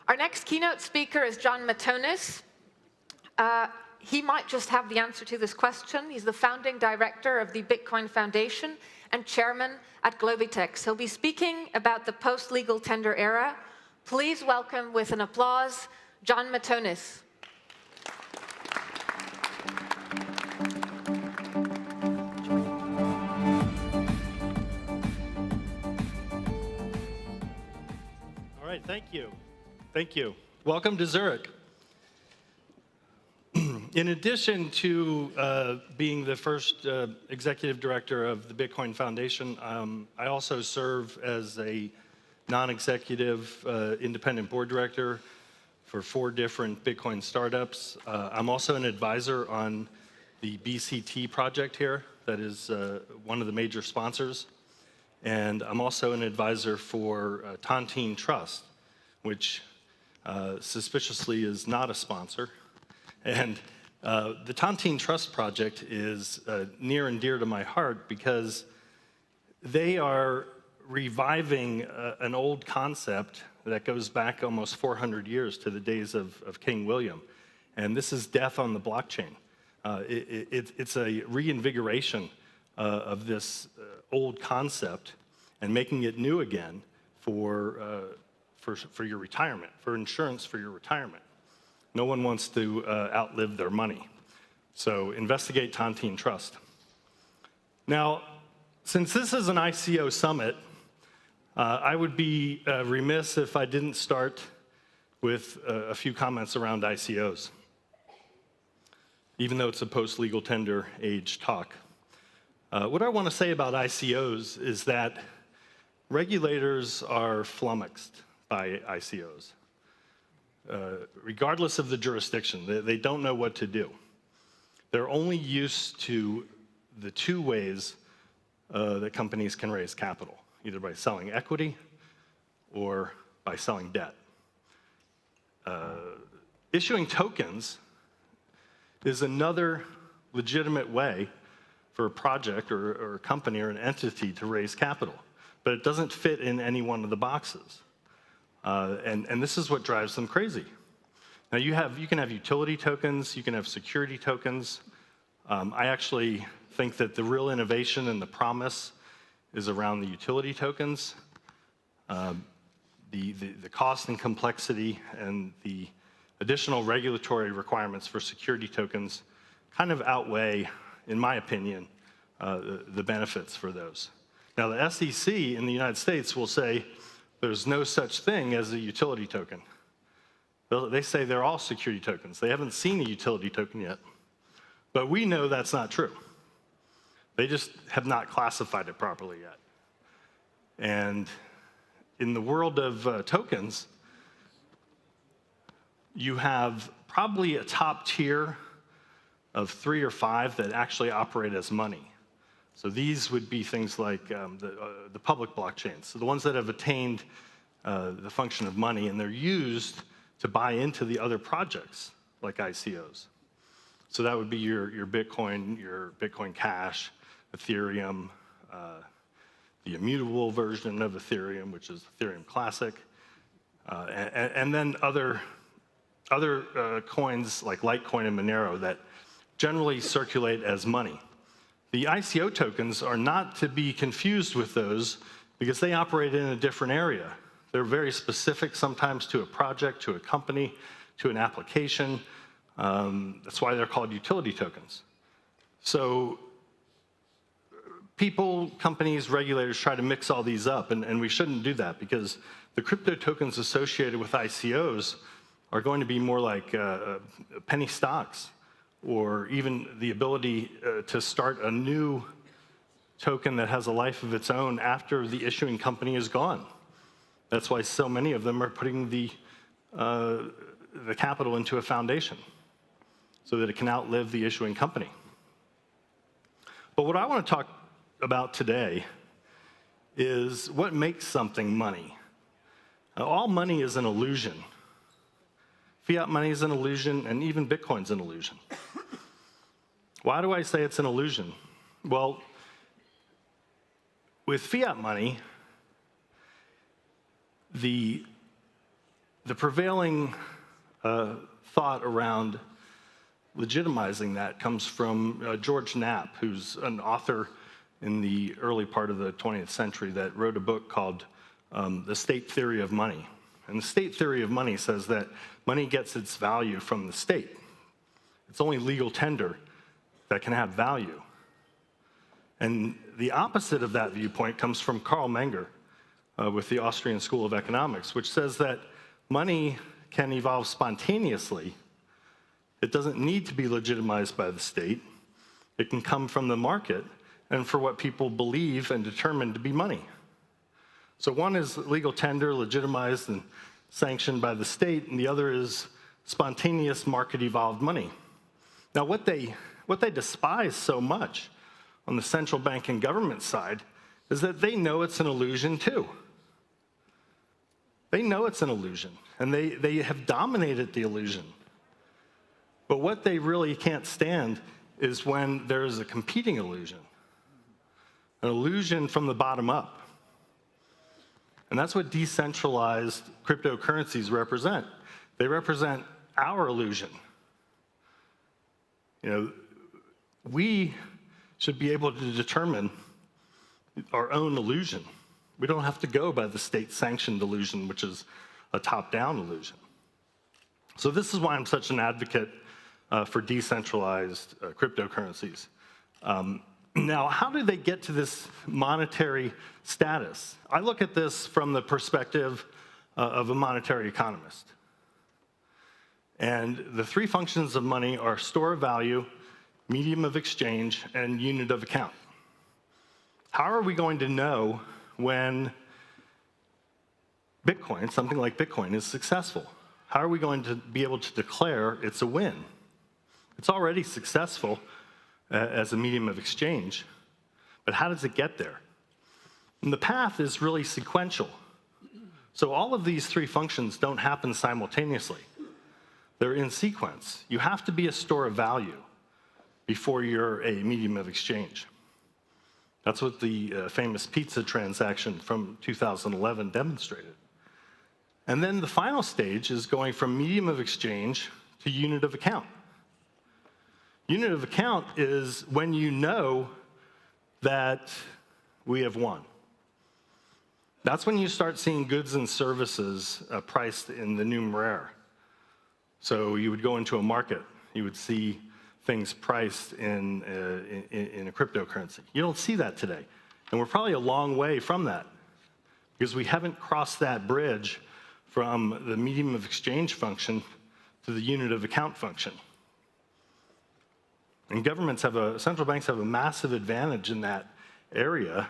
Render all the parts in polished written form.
Our next keynote speaker is Jon Matonis. He might just have the answer to this question. He's the founding director of the Bitcoin Foundation and chairman at Globitex. He'll be speaking about the post-legal tender era. Please welcome with an applause, Jon Matonis. All right, thank you. Thank you. Welcome to Zurich. In addition to being the first executive director of the Bitcoin Foundation, I also serve as a non-executive independent board director for 4 different Bitcoin startups. I'm also an advisor on the BCT project here, that is one of the major sponsors. And I'm also an advisor for Tontine Trust, which suspiciously is not a sponsor. And the Tontine Trust project is near and dear to my heart because they are reviving an old concept that goes back almost 400 years to the days of King William. And this is death on the blockchain. It's a reinvigoration of this old concept and making it new again for your retirement, for insurance for your retirement. No one wants to outlive their money. So investigate Tontine Trust. Now, since this is an ICO summit, I would be remiss if I didn't start with a few comments around ICOs, even though it's a post-legal tender age talk. What I want to say about ICOs is that regulators are flummoxed by ICOs. Regardless of the jurisdiction, they don't know what to do. They're only used to the 2 ways that companies can raise capital, either by selling equity or by selling debt. Issuing tokens is another legitimate way for a project or a company or an entity to raise capital, but it doesn't fit in any one of the boxes. And this is what drives them crazy. Now you can have utility tokens, you can have security tokens. I actually think that the real innovation and the promise is around the utility tokens. The cost and complexity and the additional regulatory requirements for security tokens kind of outweigh, in my opinion, the benefits for those. Now the SEC in the United States will say, there's no such thing as a utility token. They say they're all security tokens. They haven't seen a utility token yet. But we know that's not true. They just have not classified it properly yet. And in the world of tokens, you have probably a top tier of 3 or 5 that actually operate as money. So these would be things like the public blockchains, so the ones that have attained the function of money, and they're used to buy into the other projects, like ICOs. So that would be your Bitcoin Cash, Ethereum, the immutable version of Ethereum, which is Ethereum Classic, and then other coins like Litecoin and Monero that generally circulate as money. The ICO tokens are not to be confused with those because they operate in a different area. They're very specific sometimes to a project, to a company, to an application. That's why they're called utility tokens. So people, companies, regulators try to mix all these up, and we shouldn't do that because the crypto tokens associated with ICOs are going to be more like penny stocks, or even the ability to start a new token that has a life of its own after the issuing company is gone. That's why so many of them are putting the capital into a foundation so that it can outlive the issuing company. But what I want to talk about today is what makes something money. Now, all money is an illusion. Fiat money is an illusion, and even Bitcoin's an illusion. Why do I say it's an illusion? Well, with fiat money, the the prevailing thought around legitimizing that comes from George Knapp, who's an author in the early part of the 20th century that wrote a book called The State Theory of Money. And the state theory of money says that money gets its value from the state. It's only legal tender that can have value. And the opposite of that viewpoint comes from Karl Menger with the Austrian School of Economics, which says that money can evolve spontaneously. It doesn't need to be legitimized by the state. It can come from the market and for what people believe and determine to be money. So one is legal tender, legitimized and sanctioned by the state, and the other is spontaneous market-evolved money. Now, what they despise so much on the central bank and government side is that they know it's an illusion too. They know it's an illusion, and they have dominated the illusion. But what they really can't stand is when there is a competing illusion, an illusion from the bottom up. And that's what decentralized cryptocurrencies represent. They represent our illusion. You know, we should be able to determine our own illusion. We don't have to go by the state-sanctioned illusion, which is a top-down illusion. So this is why I'm such an advocate for decentralized cryptocurrencies. Now, how do they get to this monetary status? I look at this from the perspective of a monetary economist. And the three functions of money are store of value, medium of exchange, and unit of account. How are we going to know when Bitcoin, something like Bitcoin, is successful? How are we going to be able to declare it's a win? It's already successful as a medium of exchange, but how does it get there? And the path is really sequential. So all of these three functions don't happen simultaneously. They're in sequence. You have to be a store of value before you're a medium of exchange. That's what the famous pizza transaction from 2011 demonstrated. And then the final stage is going from medium of exchange to unit of account. Unit of account is when you know that we have won. That's when you start seeing goods and services priced in the numeraire. So you would go into a market, you would see things priced in a cryptocurrency. You don't see that today. And we're probably a long way from that because we haven't crossed that bridge from the medium of exchange function to the unit of account function. And central banks have a massive advantage in that area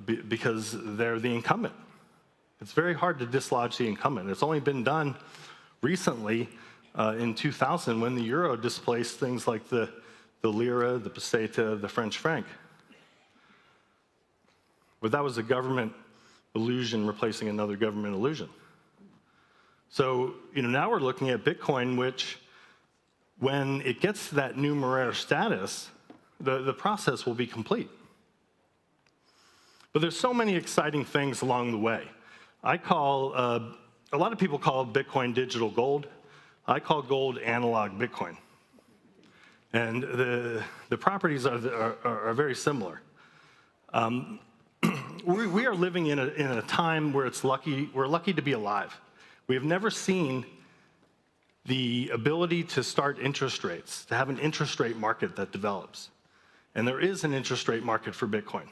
because they're the incumbent. It's very hard to dislodge the incumbent. It's only been done recently in 2000 when the euro displaced things like the lira, the peseta, the French franc. But that was a government illusion replacing another government illusion. So now we're looking at Bitcoin, which when it gets to that numeraire status, the process will be complete. But there's so many exciting things along the way. A lot of people call Bitcoin digital gold. I call gold analog Bitcoin. And the properties are very similar. We are living in a time where we're lucky to be alive. We have never seen the ability to start interest rates, to have an interest rate market that develops. And there is an interest rate market for Bitcoin.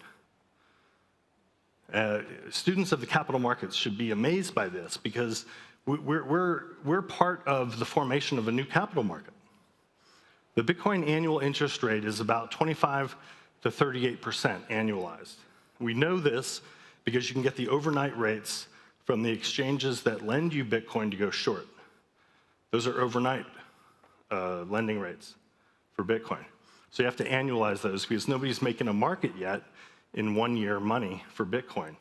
Students of the capital markets should be amazed by this because we're part of the formation of a new capital market. The Bitcoin annual interest rate is about 25 to 38% annualized. We know this because you can get the overnight rates from the exchanges that lend you Bitcoin to go short. Those are overnight lending rates for Bitcoin. So you have to annualize those because nobody's making a market yet in 1 year money for Bitcoin.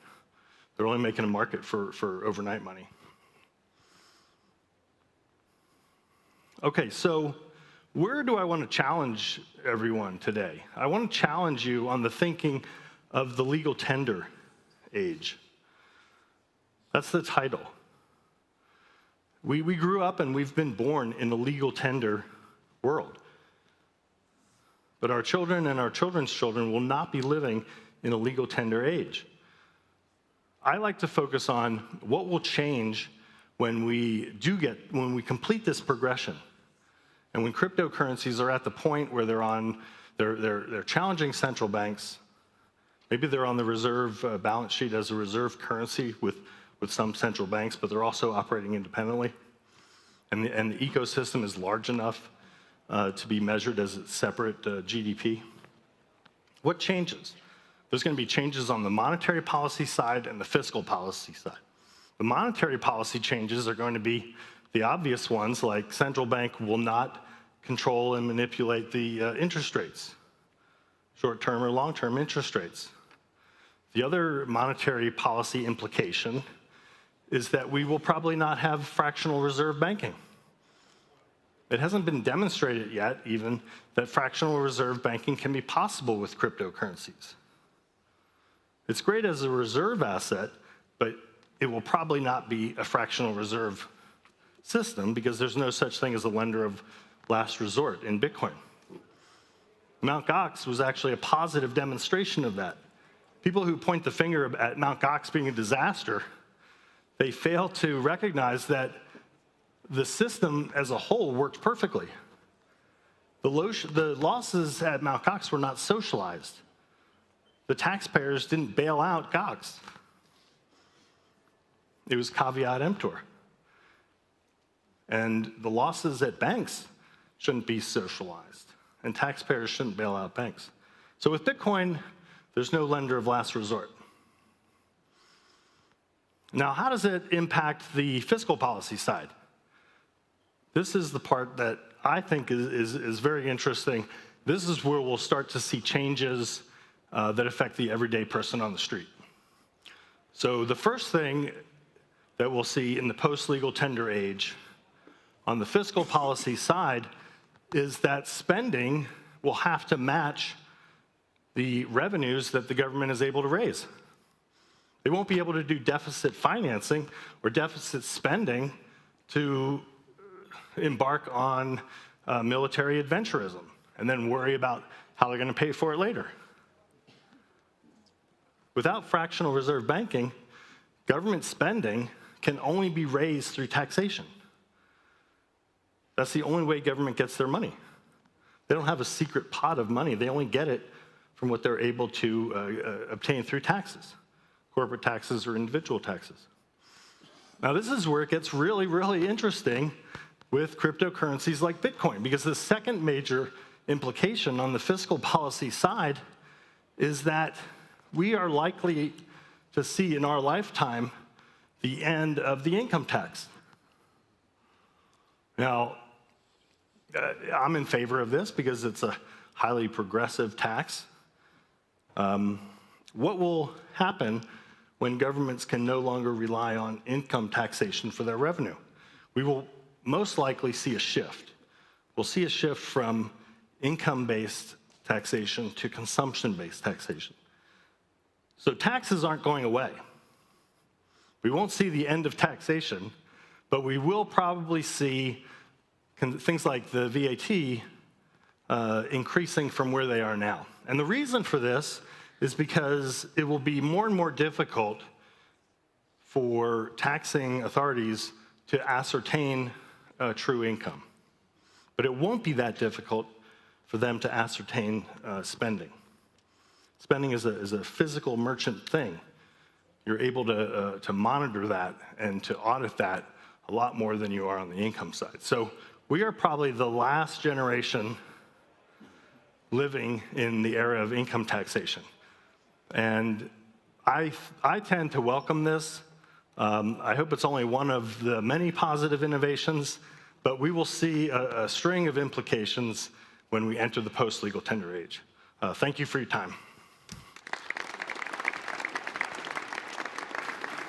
They're only making a market for overnight money. Okay, so where do I want to challenge everyone today? I want to challenge you on the thinking of the legal tender age. That's the title. We grew up and we've been born in a legal tender world. But our children and our children's children will not be living in a legal tender age. I like to focus on what will change when we complete this progression. And when cryptocurrencies are at the point where they're challenging central banks, maybe they're on the reserve balance sheet as a reserve currency with some central banks, but they're also operating independently. And the ecosystem is large enough to be measured as a separate GDP. What changes? There's going to be changes on the monetary policy side and the fiscal policy side. The monetary policy changes are going to be the obvious ones, like central bank will not control and manipulate the interest rates, short-term or long-term interest rates. The other monetary policy implication is that we will probably not have fractional reserve banking. It hasn't been demonstrated yet, even, that fractional reserve banking can be possible with cryptocurrencies. It's great as a reserve asset, but it will probably not be a fractional reserve system because there's no such thing as a lender of last resort in Bitcoin. Mt. Gox was actually a positive demonstration of that. People who point the finger at Mt. Gox being a disaster, they fail to recognize that the system as a whole worked perfectly. The losses at Mt. Gox were not socialized. The taxpayers didn't bail out Gox. It was caveat emptor. And the losses at banks shouldn't be socialized, and taxpayers shouldn't bail out banks. So with Bitcoin, there's no lender of last resort. Now, how does it impact the fiscal policy side? This is the part that I think is very interesting. This is where we'll start to see changes that affect the everyday person on the street. So the first thing that we'll see in the post-legal tender age on the fiscal policy side is that spending will have to match the revenues that the government is able to raise. They won't be able to do deficit financing or deficit spending to embark on military adventurism and then worry about how they're going to pay for it later. Without fractional reserve banking, government spending can only be raised through taxation. That's the only way government gets their money. They don't have a secret pot of money. They only get it from what they're able to obtain through taxes, corporate taxes or individual taxes. Now, this is where it gets really, really interesting with cryptocurrencies like Bitcoin, because the second major implication on the fiscal policy side is that we are likely to see in our lifetime the end of the income tax. Now, I'm in favor of this because it's a highly progressive tax. What will happen when governments can no longer rely on income taxation for their revenue? We will most likely see a shift. We'll see a shift from income-based taxation to consumption-based taxation. So taxes aren't going away. We won't see the end of taxation, but we will probably see things like the VAT increasing from where they are now. And the reason for this is because it will be more and more difficult for taxing authorities to ascertain true income. But it won't be that difficult for them to ascertain spending. Spending is a physical merchant thing. You're able to monitor that and to audit that a lot more than you are on the income side. So we are probably the last generation living in the era of income taxation. And I tend to welcome this. I hope it's only one of the many positive innovations, but we will see a string of implications when we enter the post-legal tender age. Thank you for your time.